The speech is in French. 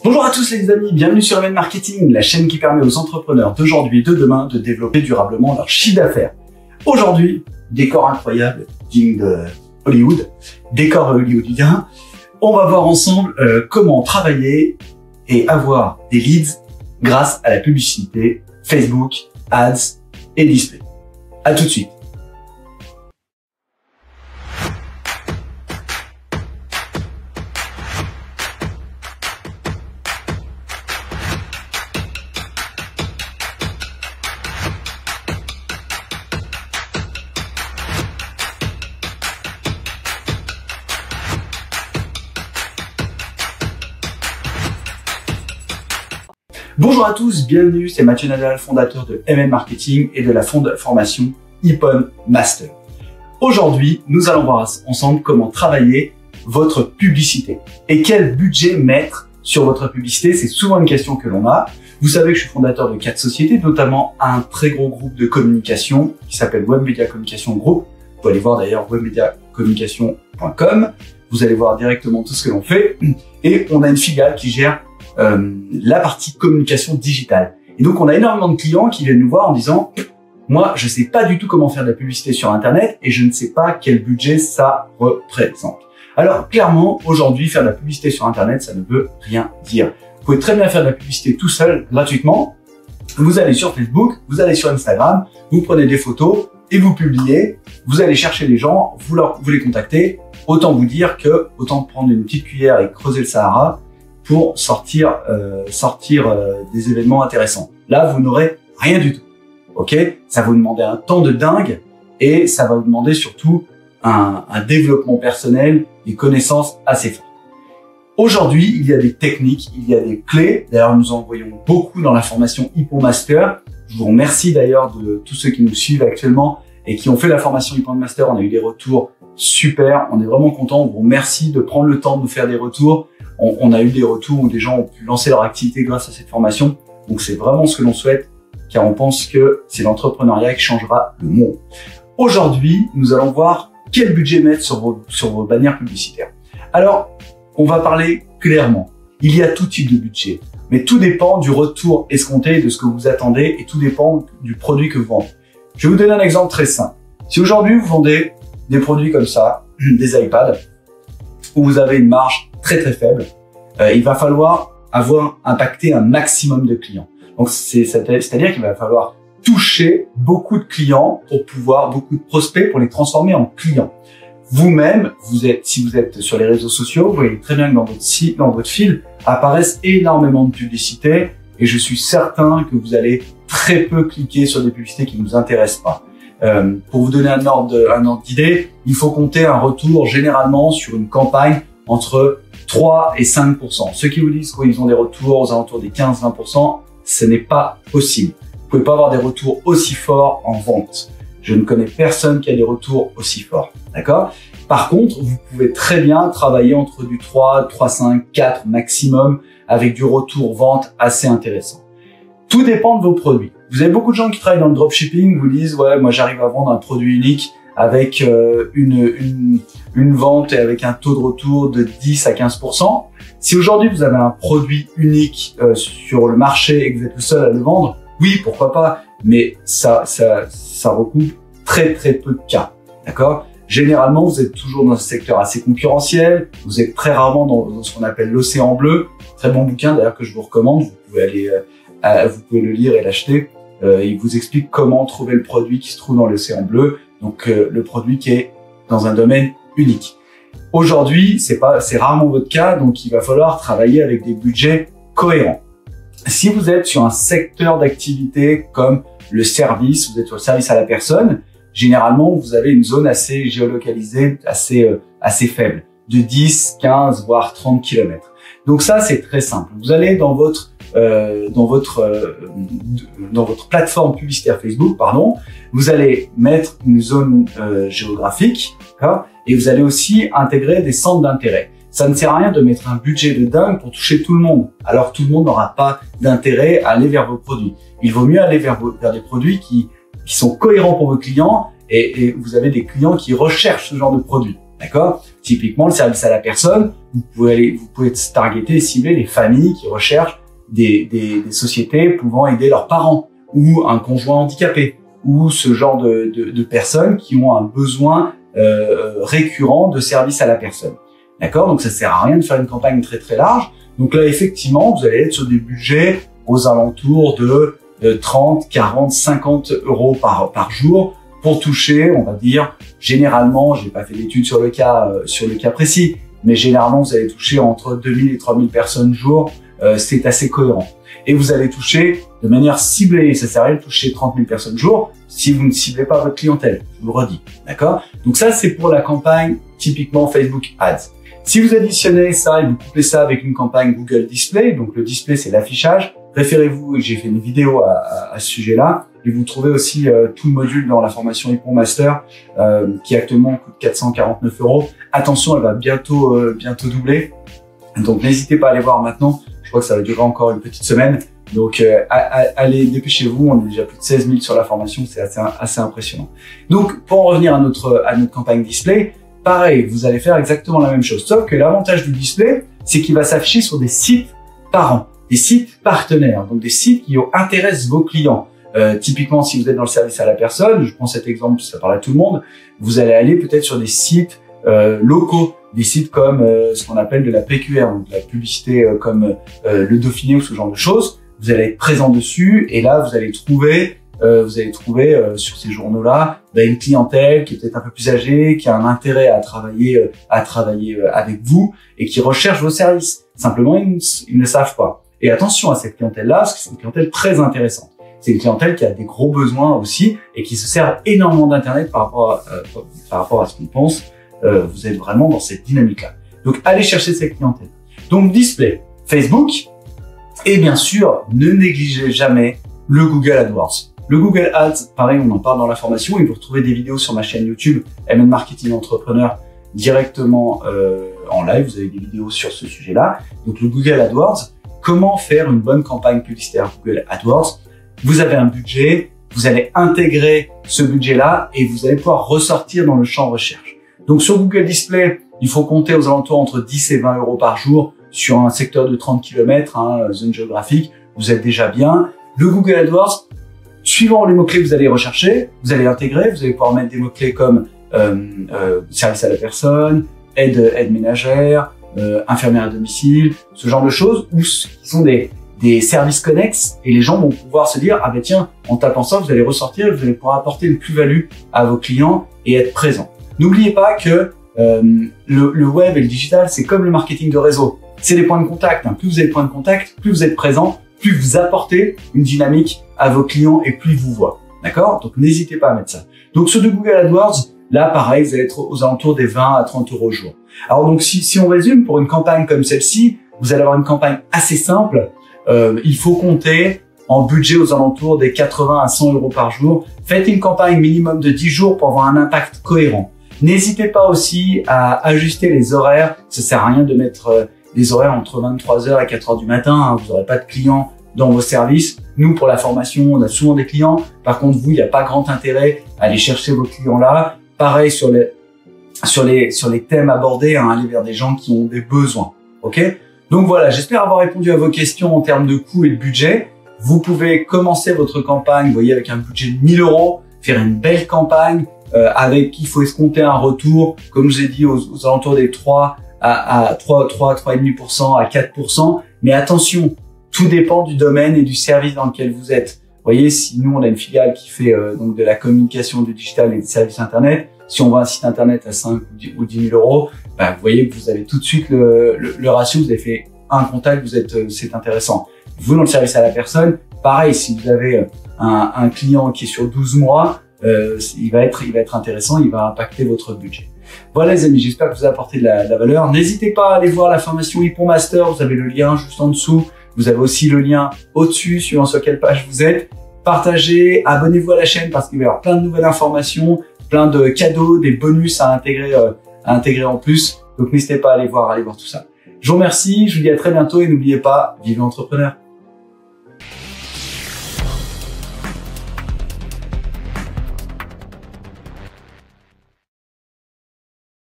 Bonjour à tous les amis, bienvenue sur MN Marketing, la chaîne qui permet aux entrepreneurs d'aujourd'hui et de demain de développer durablement leur chiffre d'affaires. Aujourd'hui, décor incroyable, digne de Hollywood, décor hollywoodien. On va voir ensemble comment travailler et avoir des leads grâce à la publicité Facebook, Ads et Display. À tout de suite. Bonjour à tous, bienvenue, c'est Mathieu Nadal, fondateur de MN Marketing et de la formation Ippon Master. Aujourd'hui, nous allons voir ensemble comment travailler votre publicité et quel budget mettre sur votre publicité. C'est souvent une question que l'on a. Vous savez que je suis fondateur de 4 sociétés, notamment un très gros groupe de communication qui s'appelle Web Media Communication Group. Vous pouvez aller voir d'ailleurs webmediacommunication.com. Vous allez voir directement tout ce que l'on fait. Et on a une filiale qui gère la partie communication digitale. Et donc, on a énormément de clients qui viennent nous voir en disant « Moi, je sais pas du tout comment faire de la publicité sur Internet et je ne sais pas quel budget ça représente. » Alors, clairement, aujourd'hui, faire de la publicité sur Internet, ça ne veut rien dire. Vous pouvez très bien faire de la publicité tout seul, gratuitement. Vous allez sur Facebook, vous allez sur Instagram, vous prenez des photos et vous publiez. Vous allez chercher les gens, vous les contactez. Autant vous dire que autant prendre une petite cuillère et creuser le Sahara pour sortir des événements intéressants. Là, vous n'aurez rien du tout. Ok? Ça va vous demander un temps de dingue et ça va vous demander surtout un développement personnel, des connaissances assez fortes. Aujourd'hui, il y a des techniques, il y a des clés. D'ailleurs, nous en voyons beaucoup dans la formation Ippon Master. Je vous remercie d'ailleurs de tous ceux qui nous suivent actuellement et qui ont fait la formation Ippon Master. On a eu des retours super. On est vraiment contents. On vous remercie de prendre le temps de nous faire des retours. On a eu des retours où des gens ont pu lancer leur activité grâce à cette formation. Donc, c'est vraiment ce que l'on souhaite, car on pense que c'est l'entrepreneuriat qui changera le monde. Aujourd'hui, nous allons voir quel budget mettre sur vos bannières publicitaires. Alors, on va parler clairement. Il y a tout type de budget, mais tout dépend du retour escompté, de ce que vous attendez, et tout dépend du produit que vous vendez. Je vais vous donner un exemple très simple. Si aujourd'hui, vous vendez des produits comme ça, des iPads, où vous avez une marge très faible, il va falloir avoir impacté un maximum de clients. Donc c'est-à-dire qu'il va falloir toucher beaucoup de clients pour pouvoir, beaucoup de prospects pour les transformer en clients. Vous-même, si vous êtes sur les réseaux sociaux, vous voyez très bien que dans votre fil apparaissent énormément de publicités et je suis certain que vous allez très peu cliquer sur des publicités qui ne vous intéressent pas. Pour vous donner un ordre d'idée, il faut compter un retour généralement sur une campagne entre 3 et 5%. Ceux qui vous disent qu'ils ont des retours aux alentours des 15-20%, ce n'est pas possible. Vous pouvez pas avoir des retours aussi forts en vente. Je ne connais personne qui a des retours aussi forts. D'accord? Par contre, vous pouvez très bien travailler entre du 3, 3,5, 4 maximum avec du retour vente assez intéressant. Tout dépend de vos produits. Vous avez beaucoup de gens qui travaillent dans le dropshipping, vous disent « Ouais, moi j'arrive à vendre un produit unique avec une vente et avec un taux de retour de 10 à 15%. » Si aujourd'hui vous avez un produit unique sur le marché et que vous êtes le seul à le vendre, oui, pourquoi pas, mais ça recoupe très peu de cas. D'accord? Généralement, vous êtes toujours dans un secteur assez concurrentiel, vous êtes très rarement dans ce qu'on appelle l'océan bleu. Très bon bouquin d'ailleurs que je vous recommande, vous pouvez le lire et l'acheter. Il vous explique comment trouver le produit qui se trouve dans l'océan bleu, donc le produit qui est dans un domaine unique. Aujourd'hui, c'est rarement votre cas, donc il va falloir travailler avec des budgets cohérents. Si vous êtes sur un secteur d'activité comme le service, vous êtes sur le service à la personne, généralement vous avez une zone assez géolocalisée, assez faible, de 10, 15, voire 30 km. Donc ça, c'est très simple. Vous allez dans votre plateforme publicitaire Facebook, vous allez mettre une zone géographique, et vous allez aussi intégrer des centres d'intérêt. Ça ne sert à rien de mettre un budget de dingue pour toucher tout le monde. Alors tout le monde n'aura pas d'intérêt à aller vers vos produits. Il vaut mieux aller vers des produits qui sont cohérents pour vos clients et vous avez des clients qui recherchent ce genre de produits. D'accord? Typiquement, le service à la personne, vous pouvez targeter et cibler les familles qui recherchent des sociétés pouvant aider leurs parents ou un conjoint handicapé ou ce genre de personnes qui ont un besoin récurrent de service à la personne. D'accord? Donc ça sert à rien de faire une campagne très très large. Donc là, effectivement, vous allez être sur des budgets aux alentours de 30, 40, 50 euros par jour pour toucher, on va dire, généralement, j'ai pas fait d'études sur le cas précis, mais généralement, vous allez toucher entre 2000 et 3000 personnes jour. C'est assez cohérent. Et vous allez toucher de manière ciblée. Ça sert à rien de toucher 30 000 personnes jour si vous ne ciblez pas votre clientèle. Je vous le redis. D'accord? Donc ça, c'est pour la campagne typiquement Facebook Ads. Si vous additionnez ça et vous couplez ça avec une campagne Google Display, donc le display, c'est l'affichage, référez-vous, j'ai fait une vidéo à ce sujet-là, et vous trouvez aussi tout le module dans la formation Hippon Master, qui actuellement coûte 449 euros. Attention, elle va bientôt doubler. Donc n'hésitez pas à aller voir maintenant. Je crois que ça va durer encore une petite semaine. Donc allez, dépêchez-vous. On est déjà plus de 16 000 sur la formation. C'est assez impressionnant. Donc pour en revenir à notre campagne display, pareil, vous allez faire exactement la même chose. Sauf que l'avantage du display, c'est qu'il va s'afficher sur des sites parents, des sites partenaires, donc des sites qui intéressent vos clients. Typiquement, si vous êtes dans le service à la personne, je prends cet exemple, ça parle à tout le monde, vous allez aller peut-être sur des sites locaux, des sites comme ce qu'on appelle de la PQR, donc de la publicité comme le Dauphiné ou ce genre de choses. Vous allez être présent dessus et là, vous allez trouver sur ces journaux-là une clientèle qui est peut-être un peu plus âgée, qui a un intérêt à travailler avec vous et qui recherche vos services. Simplement, ils ne savent pas. Et attention à cette clientèle-là, parce que c'est une clientèle très intéressante. C'est une clientèle qui a des gros besoins aussi et qui se sert énormément d'Internet par rapport à ce qu'on pense. Vous êtes vraiment dans cette dynamique-là. Donc, allez chercher cette clientèle. Donc, display, Facebook et bien sûr, ne négligez jamais le Google AdWords. Le Google Ads, pareil, on en parle dans la formation et vous retrouvez des vidéos sur ma chaîne YouTube MN Marketing Entrepreneur directement en live. Vous avez des vidéos sur ce sujet-là. Donc, le Google AdWords, comment faire une bonne campagne publicitaire Google AdWords? Vous avez un budget, vous allez intégrer ce budget-là et vous allez pouvoir ressortir dans le champ recherche. Donc sur Google Display, il faut compter aux alentours entre 10 et 20 euros par jour sur un secteur de 30 km, zone géographique, vous êtes déjà bien. Le Google AdWords, suivant les mots-clés que vous allez rechercher, vous allez intégrer, vous allez pouvoir mettre des mots-clés comme service à la personne, aide ménagère, infirmière à domicile, ce genre de choses, qui sont des services connexes et les gens vont pouvoir se dire « Ah ben tiens, en tapant ça, vous allez ressortir et vous allez pouvoir apporter une plus-value à vos clients et être présent. » N'oubliez pas que le web et le digital, c'est comme le marketing de réseau. C'est des points de contact. Plus vous avez de points de contact, plus vous êtes présent, plus vous apportez une dynamique à vos clients et plus ils vous voient. D'accord? Donc n'hésitez pas à mettre ça. Donc sur de Google AdWords, là pareil, vous allez être aux alentours des 20 à 30 euros au jour. Alors donc si on résume, pour une campagne comme celle-ci, vous allez avoir une campagne assez simple. Il faut compter en budget aux alentours des 80 à 100 euros par jour. Faites une campagne minimum de 10 jours pour avoir un impact cohérent. N'hésitez pas aussi à ajuster les horaires. Ça sert à rien de mettre des horaires entre 23h et 4h du matin. Vous n'aurez pas de clients dans vos services. Nous, pour la formation, on a souvent des clients. Par contre, vous, il n'y a pas grand intérêt à aller chercher vos clients là. Pareil sur les thèmes abordés, aller vers des gens qui ont des besoins. Ok? Donc voilà, j'espère avoir répondu à vos questions en termes de coûts et de budget. Vous pouvez commencer votre campagne, vous voyez, avec un budget de 1000 euros, faire une belle campagne avec, il faut escompter un retour, comme je vous ai dit, aux alentours des 3 à 3,5% à 4%. Mais attention, tout dépend du domaine et du service dans lequel vous êtes. Vous voyez, si nous, on a une filiale qui fait donc de la communication, du digital et des services Internet, si on voit un site Internet à 5 ou 10 000 euros, vous voyez que vous avez tout de suite le ratio, vous avez fait un contact, c'est intéressant. Vous, dans le service à la personne, pareil, si vous avez un client qui est sur 12 mois, il va être intéressant, il va impacter votre budget. Voilà les amis, j'espère que vous avez apporté de la valeur. N'hésitez pas à aller voir la formation Hippon Master, vous avez le lien juste en dessous. Vous avez aussi le lien au-dessus, suivant sur quelle page vous êtes. Partagez, abonnez-vous à la chaîne parce qu'il va y avoir plein de nouvelles informations, plein de cadeaux, des bonus à intégrer en plus. Donc n'hésitez pas à aller voir tout ça. Je vous remercie, je vous dis à très bientôt et n'oubliez pas, vivez entrepreneur.